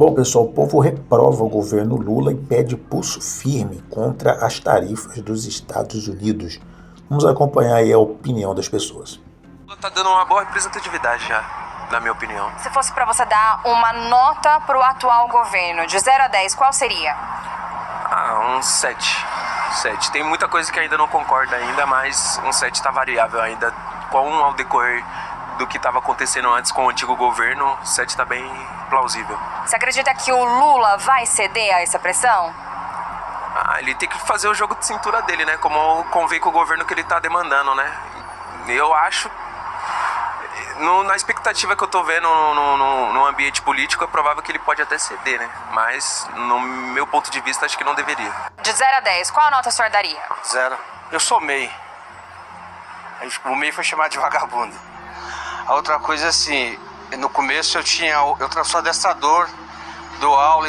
Bom, pessoal, o povo reprova o governo Lula e pede pulso firme contra as tarifas dos Estados Unidos. Vamos acompanhar aí a opinião das pessoas. Tá dando uma boa representatividade já, na minha opinião. Se fosse para você dar uma nota pro atual governo, de 0 a 10, qual seria? Um 7. 7. Tem muita coisa que ainda não concorda ainda, mas um 7 tá variável ainda. Ao decorrer do que estava acontecendo antes com o antigo governo, 7 tá bem plausível. Você acredita que o Lula vai ceder a essa pressão? Ele tem que fazer o jogo de cintura dele, né? Como convém com o governo que ele tá demandando, né? Eu acho... na expectativa que eu tô vendo no ambiente político, é provável que ele pode até ceder, né? Mas, no meu ponto de vista, acho que não deveria. De 0 a 10, qual nota o senhor daria? 0. Eu sou MEI. O MEI foi chamado de vagabundo. A outra coisa, assim, no começo eu sou adestrador, dou aula,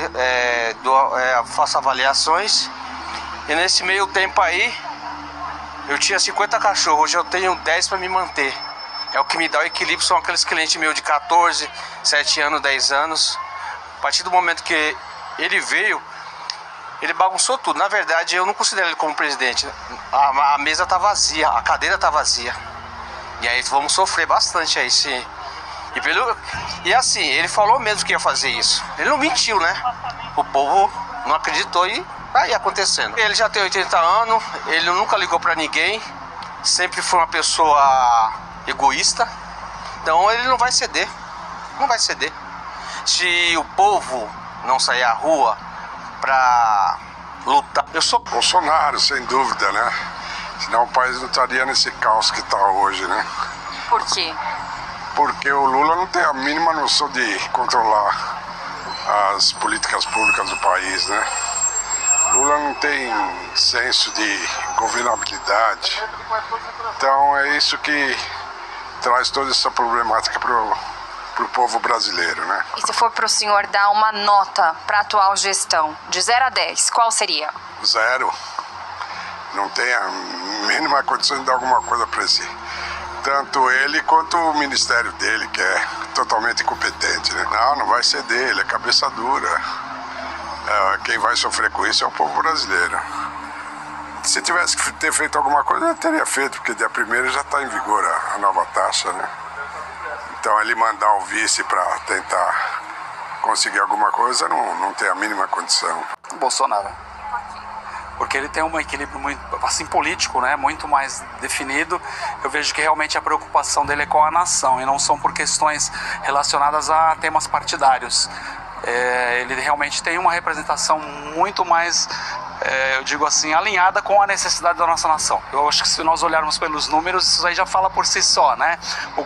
faço avaliações. E nesse meio tempo aí, eu tinha 50 cachorros, hoje eu tenho 10 para me manter. É o que me dá o equilíbrio, são aqueles clientes meus de 14, 7 anos, 10 anos. A partir do momento que ele veio, ele bagunçou tudo. Na verdade, eu não considero ele como presidente. A mesa tá vazia, a cadeira tá vazia. E aí vamos sofrer bastante aí, sim. E assim, ele falou mesmo que ia fazer isso. Ele não mentiu, né? O povo não acreditou e tá aí acontecendo. Ele já tem 80 anos, ele nunca ligou pra ninguém. Sempre foi uma pessoa egoísta. Então ele não vai ceder. Não vai ceder. Se o povo não sair à rua pra lutar... Eu sou Bolsonaro, sem dúvida, né? Senão o país não estaria nesse caos que está hoje, né? Por quê? Porque o Lula não tem a mínima noção de controlar as políticas públicas do país, né? Lula não tem senso de governabilidade. Então é isso que traz toda essa problemática pro povo brasileiro, né? E se for pro senhor dar uma nota pra atual gestão, de 0 a 10, qual seria? 0. Não tem a mínima condição de dar alguma coisa para esse. Tanto ele quanto o ministério dele, que é totalmente incompetente, né? Não vai ceder, ele é cabeça dura. Quem vai sofrer com isso é o povo brasileiro. Se tivesse que ter feito alguma coisa, eu teria feito, porque dia 1º já está em vigor a nova taxa, né? Então ele mandar o vice para tentar conseguir alguma coisa não tem a mínima condição. Bolsonaro. Porque ele tem um equilíbrio muito, assim, político, né, muito mais definido. Eu vejo que realmente a preocupação dele é com a nação e não são por questões relacionadas a temas partidários. Ele realmente tem uma representação muito mais, eu digo assim, alinhada com a necessidade da nossa nação. Eu acho que se nós olharmos pelos números, isso aí já fala por si só, né? O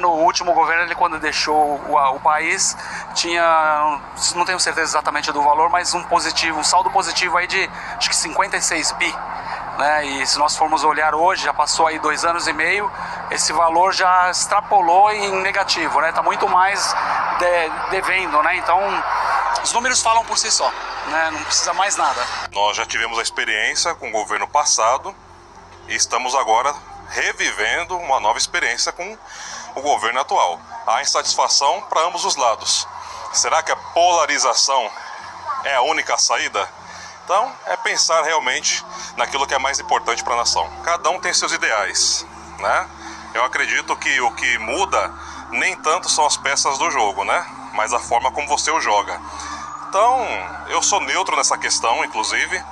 último governo, ele quando deixou o país, tinha, não tenho certeza exatamente do valor, mas um saldo positivo aí de, acho que 56 bi. Né? E se nós formos olhar hoje, já passou aí 2 anos e meio, esse valor já extrapolou em negativo, né? Tá muito mais devendo, né? Então, os números falam por si só, né? Não precisa mais nada. Nós já tivemos a experiência com o governo passado e estamos agora revivendo uma nova experiência com o governo atual. Há insatisfação para ambos os lados. Será que a polarização é a única saída? Então, é pensar realmente naquilo que é mais importante para a nação. Cada um tem seus ideais, né? Eu acredito que o que muda nem tanto são as peças do jogo, né? Mas a forma como você o joga. Então, eu sou neutro nessa questão, inclusive,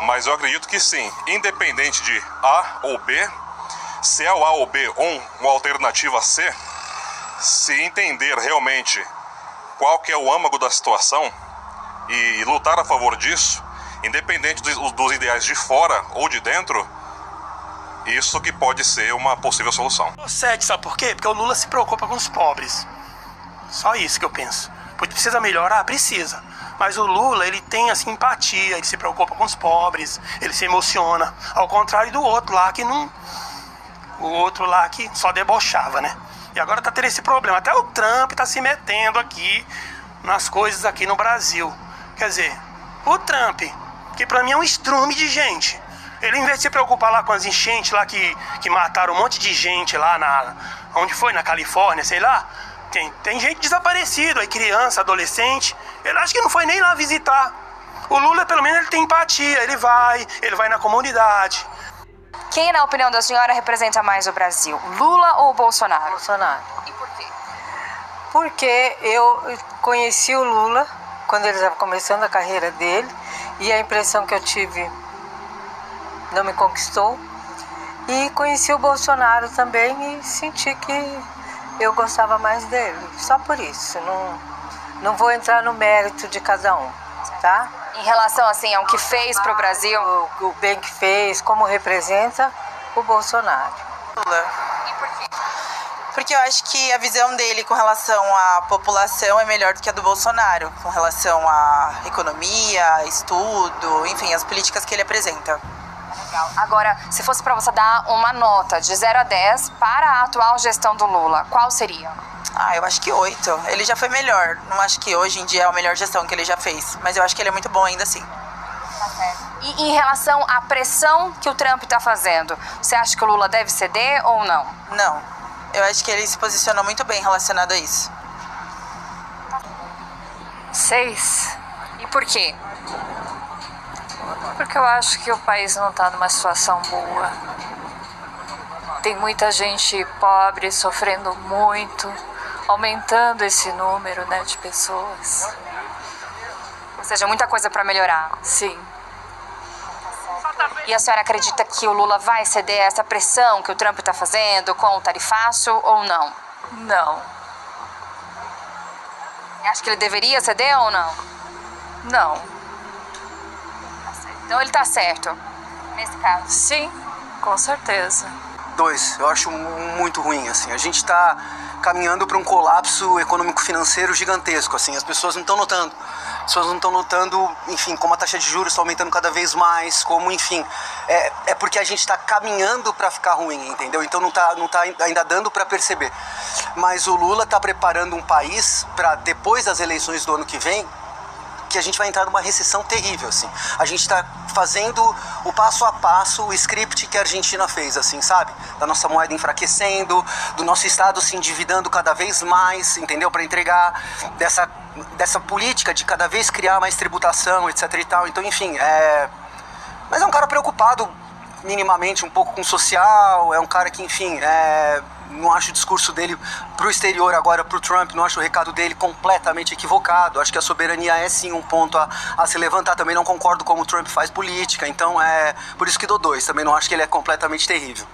mas eu acredito que sim, independente de A ou B, se é o A ou B ou uma alternativa C, se entender realmente qual que é o âmago da situação e lutar a favor disso, independente dos ideais de fora ou de dentro, isso que pode ser uma possível solução. 7, sabe por quê? Porque o Lula se preocupa com os pobres. Só isso que eu penso. Porque precisa melhorar? Precisa. Mas o Lula, ele tem assim, empatia, ele se preocupa com os pobres, ele se emociona. Ao contrário do outro lá que não... O outro lá que só debochava, né? E agora tá tendo esse problema. Até o Trump tá se metendo aqui nas coisas aqui no Brasil. Quer dizer, o Trump, que pra mim é um estrume de gente. Ele, em vez de se preocupar lá com as enchentes lá que mataram um monte de gente lá onde foi? Na Califórnia, sei lá. Tem gente desaparecida, aí criança, adolescente. Ele acha que não foi nem lá visitar. O Lula, pelo menos, ele tem empatia, ele vai na comunidade. Quem, na opinião da senhora, representa mais o Brasil? Lula ou Bolsonaro? Bolsonaro. E por quê? Porque eu conheci o Lula quando ele estava começando a carreira dele e a impressão que eu tive não me conquistou. E conheci o Bolsonaro também e senti que eu gostava mais dele. Só por isso. Não vou entrar no mérito de cada um, tá? Em relação, assim, ao que fez pro Brasil? O bem que fez, como representa o Bolsonaro. Lula. E por quê? Porque eu acho que a visão dele com relação à população é melhor do que a do Bolsonaro, com relação à economia, estudo, enfim, as políticas que ele apresenta. Legal. Agora, se fosse para você dar uma nota de 0 a 10 para a atual gestão do Lula, qual seria? Eu acho que 8. Ele já foi melhor. Não acho que hoje em dia é a melhor gestão que ele já fez, mas eu acho que ele é muito bom ainda assim. Tá certo. E em relação à pressão que o Trump está fazendo, você acha que o Lula deve ceder ou não? Não. Eu acho que ele se posicionou muito bem relacionado a isso. 6. E por quê? Porque eu acho que o país não está numa situação boa. Tem muita gente pobre sofrendo muito, aumentando esse número, né, de pessoas. Ou seja, muita coisa para melhorar. Sim. E a senhora acredita que o Lula vai ceder a essa pressão que o Trump está fazendo com o tarifaço ou não? Não. Acha que ele deveria ceder ou não? Não. Então ele tá certo, nesse caso. Sim, com certeza. 2, eu acho muito ruim, assim. A gente está caminhando para um colapso econômico-financeiro gigantesco, assim. As pessoas não estão notando. As pessoas não estão notando, enfim, como a taxa de juros está aumentando cada vez mais, como, enfim... É porque a gente está caminhando para ficar ruim, entendeu? Então não tá ainda dando para perceber. Mas o Lula está preparando um país para, depois das eleições do ano que vem, que a gente vai entrar numa recessão terrível, assim. A gente está fazendo o passo a passo, o script que a Argentina fez, assim, sabe? Da nossa moeda enfraquecendo, do nosso Estado se endividando cada vez mais, entendeu? Para entregar dessa política de cada vez criar mais tributação, etc e tal. Então, enfim, mas é um cara preocupado minimamente um pouco com o social, é um cara que, enfim, não acho o discurso dele pro exterior agora, pro Trump, não acho o recado dele completamente equivocado. Acho que a soberania é sim um ponto a se levantar. Também não concordo como o Trump faz política, então por isso que dou 2. Também não acho que ele é completamente terrível.